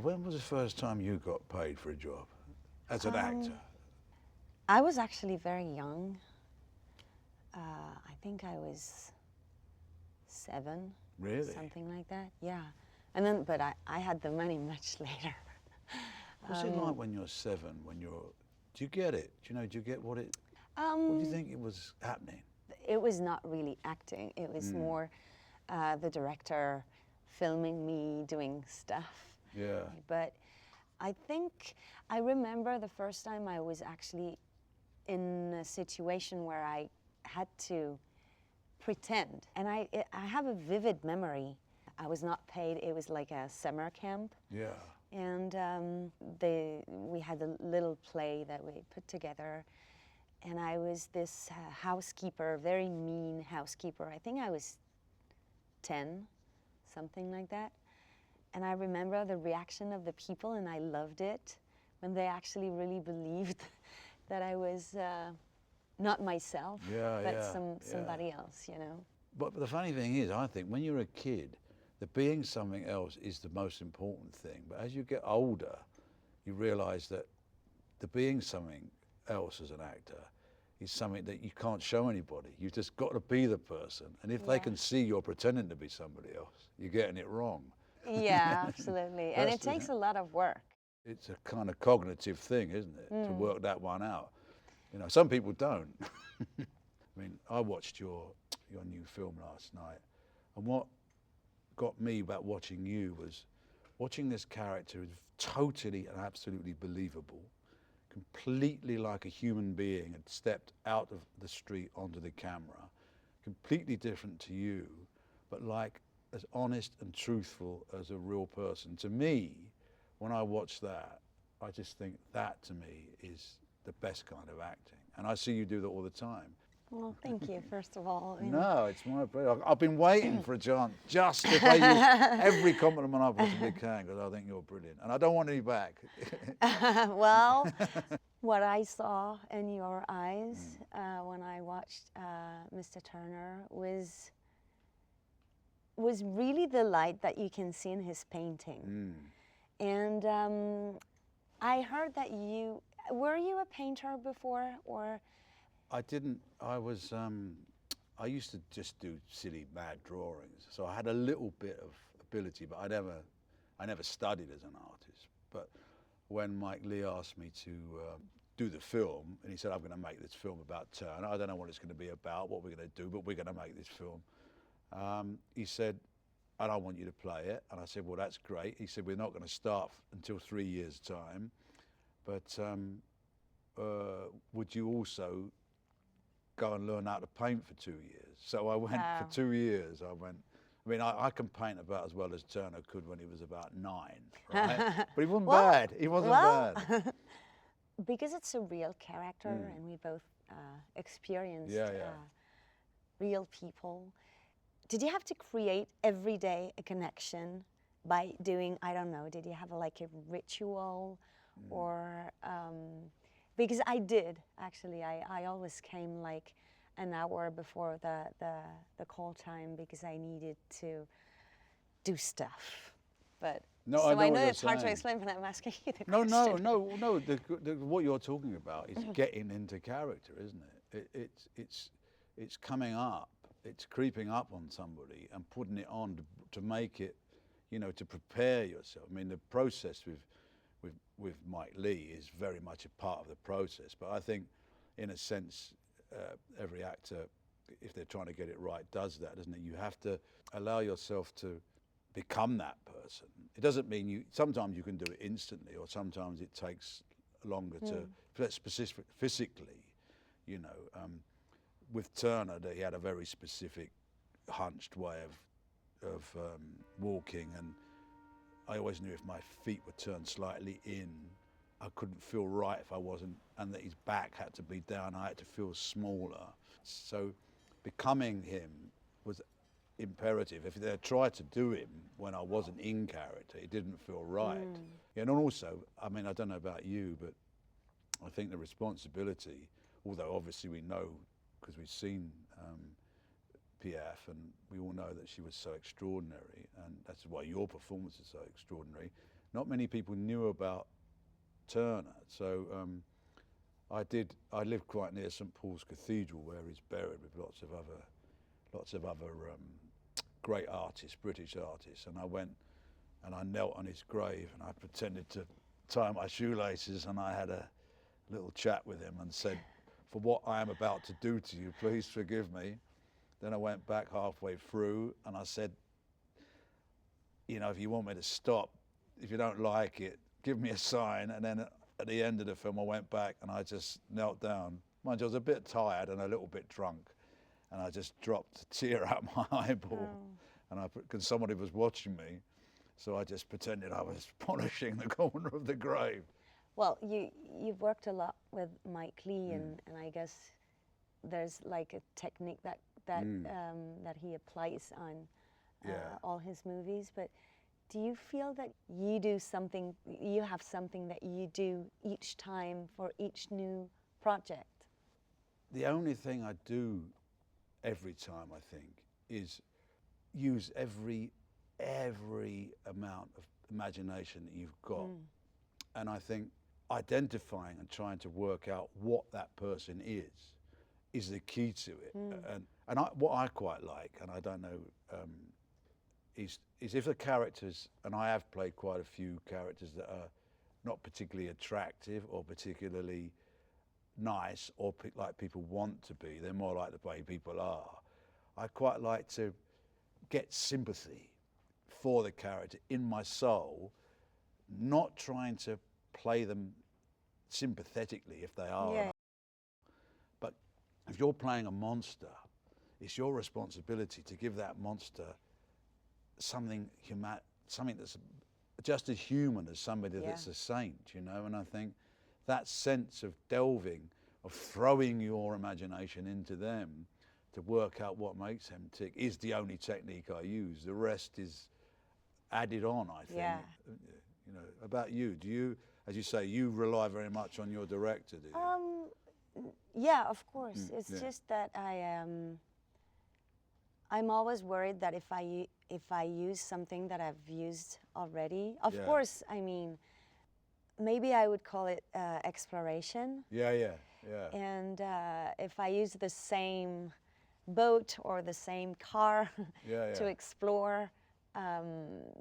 when was the first time you got paid for a job as an actor? I was actually very young. I think I was 7. Really? Something like that, yeah. And then, but I had the money much later. What's it like when you're 7, do you get it? Do you get what it, what do you think it was happening? It was not really acting. It was more the director filming me doing stuff. Yeah. But I think I remember the first time I was actually in a situation where I had to pretend. And I have a vivid memory. I was not paid. It was like a summer camp. Yeah. And we had a little play that we put together. And I was this housekeeper, very mean housekeeper. I think I was 10, something like that. And I remember the reaction of the people, and I loved it when they actually really believed that I was not myself, but somebody else, you know. But the funny thing is, I think when you're a kid, the being something else is the most important thing. But as you get older, you realize that the being something else as an actor is something that you can't show anybody. You've just got to be the person. And if they can see you're pretending to be somebody else, you're getting it wrong. Yeah, absolutely. And it takes a lot of work. It's a kind of cognitive thing, isn't it, to work that one out. You know, some people don't. I mean, I watched your new film last night, and what got me about watching you was watching this character who's totally and absolutely believable, completely like a human being had stepped out of the street onto the camera, completely different to you, but like as honest and truthful as a real person. To me, when I watch that, I just think that to me is the best kind of acting. And I see you do that all the time. Well, thank you, first of all. No, it's my pleasure. I've been waiting for a chance just to pay you every compliment I possibly can, because I think you're brilliant. And I don't want any back. Well, what I saw in your eyes when I watched Mr. Turner was really the light that you can see in his painting. And I heard that were you a painter before, or? I didn't. I used to just do silly, mad drawings. So I had a little bit of ability, but I never studied as an artist. But when Mike Leigh asked me to do the film, and he said, I'm going to make this film about Turner. I don't know what it's going to be about, what we're going to do, but we're going to make this film. He said, and I want you to play it. And I said, well, that's great. He said, we're not going to start until 3 years' time, but would you also go and learn how to paint for 2 years? So I went for 2 years. I can paint about as well as Turner could when he was about 9, right? But he wasn't bad. He wasn't bad. Because it's a real character, and we both experienced real people. Did you have to create every day a connection by doing, I don't know, did you have like a ritual or, because I did actually, I always came like an hour before the call time because I needed to do stuff. But no, so I know it's saying. hard to explain, but I'm asking you the question. No. What you're talking about is getting into character, isn't it? It's coming up. It's creeping up on somebody and putting it on to make it, to prepare yourself. I mean, the process with Mike Leigh is very much a part of the process. But I think, in a sense, every actor, if they're trying to get it right, does that, doesn't it? You have to allow yourself to become that person. It doesn't mean sometimes you can do it instantly, or sometimes it takes longer to, specific physically, with Turner, he had a very specific, hunched way of walking, and I always knew if my feet were turned slightly in, I couldn't feel right if I wasn't, and that his back had to be down. I had to feel smaller. So becoming him was imperative. If they had tried to do him when I wasn't in character, it didn't feel right. And also, I mean, I don't know about you, but I think the responsibility, although obviously we know, because we've seen PF, and we all know that she was so extraordinary, and that's why your performance is so extraordinary. not many people knew about Turner. So I lived quite near St Paul's Cathedral, where he's buried with lots of other great artists, British artists. And I went and I knelt on his grave and I pretended to tie my shoelaces, and I had a little chat with him and said, "For what I am about to do to you, please forgive me." Then I went back halfway through and I said, "You know, if you want me to stop, if you don't like it, give me a sign." And then at the end of the film, I went back and I just knelt down. Mind you, I was a bit tired and a little bit drunk, and I just dropped a tear out my eyeball. And because somebody was watching me, so I just pretended I was polishing the corner of the grave. Well, you've worked a lot with Mike Leigh, and I guess there's like a technique that he applies on all his movies. But do you feel that you do something? You have something that you do each time for each new project? The only thing I do every time, I think, is use every amount of imagination that you've got. And I think identifying and trying to work out what that person is the key to it. And what I quite like, and I don't know, is if the characters, and I have played quite a few characters that are not particularly attractive or particularly nice or like people want to be, they're more like the way people are. I quite like to get sympathy for the character in my soul, not trying to play them sympathetically if they are. Yeah. But if you're playing a monster, it's your responsibility to give that monster something that's just as human as somebody that's a saint, you know. And I think that sense of delving, of throwing your imagination into them to work out what makes them tick is the only technique I use. The rest is added on, I think. Yeah. You know, about you, do you, as you say, you rely very much on your director, do you? Yeah, of course. It's just that I'm always worried that if I use something that I've used already, of course, I mean, maybe I would call it exploration. Yeah. And if I use the same boat or the same car to explore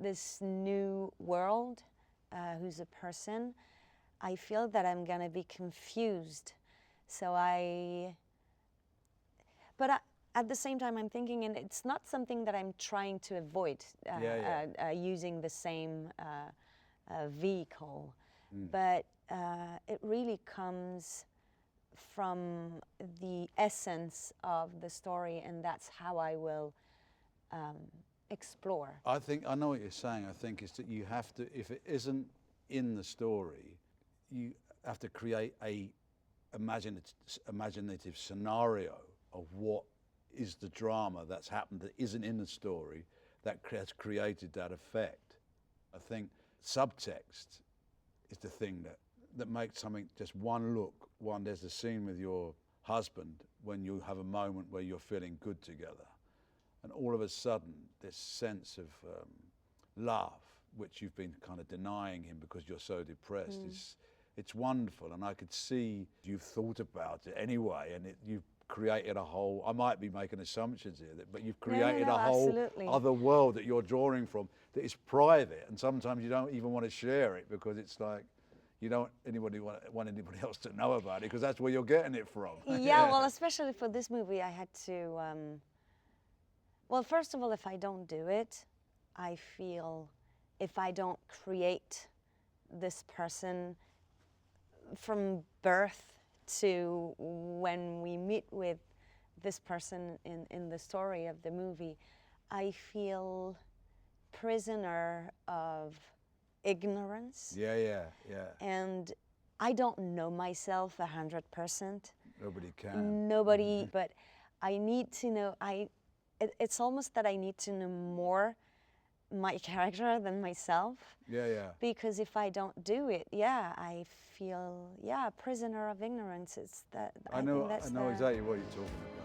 this new world, who's a person, I feel that I'm gonna be confused. So at the same time, I'm thinking, and it's not something that I'm trying to avoid, using the same vehicle, but it really comes from the essence of the story, and that's how I will explore. I know what you're saying. I think is that you have to, if it isn't in the story, you have to create a imaginative scenario of what is the drama that's happened that isn't in the story that has created that effect. I think subtext is the thing that makes something just one look. There's a scene with your husband when you have a moment where you're feeling good together, and all of a sudden this sense of love, which you've been kind of denying him because you're so depressed, it's wonderful. And I could see you've thought about it anyway, and you've created a whole, I might be making assumptions here, but you've created a whole other world that you're drawing from that is private, and sometimes you don't even want to share it because it's like you don't want anybody else to know about it because that's where you're getting it from. Yeah, well, especially for this movie, I had to, well, first of all, if I don't do it, I feel if I don't create this person from birth to when we meet with this person in the story of the movie, I feel prisoner of ignorance. Yeah. And I don't know myself 100%. Nobody can. Nobody, but I need to know, it's almost that I need to know more my character than myself. Yeah. Because if I don't do it, I feel, prisoner of ignorance. It's that. I know exactly what you're talking about.